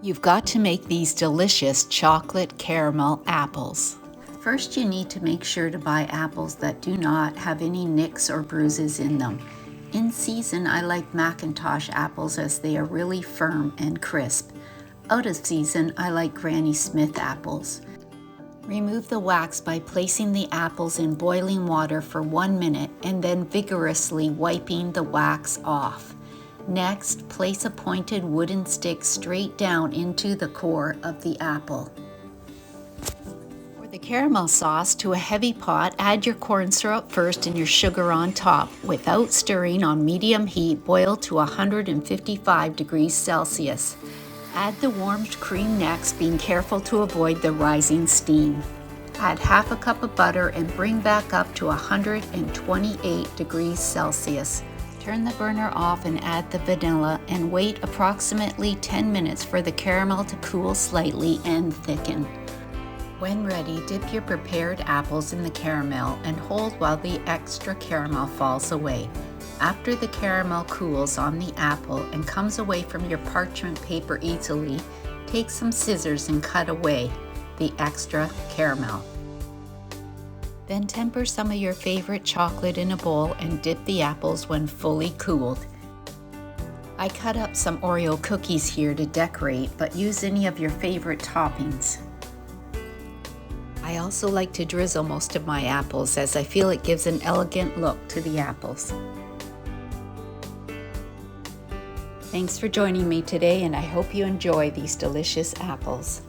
You've got to make these delicious chocolate caramel apples. First, you need to make sure to buy apples that do not have any nicks or bruises in them. In season, I like McIntosh apples as they are really firm and crisp. Out of season, I like Granny Smith apples. Remove the wax by placing the apples in boiling water for 1 minute and then vigorously wiping the wax off. Next, place a pointed wooden stick straight down into the core of the apple. For the caramel sauce, to a heavy pot, add your corn syrup first and your sugar on top. Without stirring, on medium heat, boil to 155 degrees Celsius. Add the warmed cream next, being careful to avoid the rising steam. Add half a cup of butter and bring back up to 128 degrees Celsius. Turn the burner off and add the vanilla and wait approximately 10 minutes for the caramel to cool slightly and thicken. When ready, dip your prepared apples in the caramel and hold while the extra caramel falls away. After the caramel cools on the apple and comes away from your parchment paper easily, take some scissors and cut away the extra caramel. Then temper some of your favorite chocolate in a bowl and dip the apples when fully cooled. I cut up some Oreo cookies here to decorate, but use any of your favorite toppings. I also like to drizzle most of my apples as I feel it gives an elegant look to the apples. Thanks for joining me today, and I hope you enjoy these delicious apples.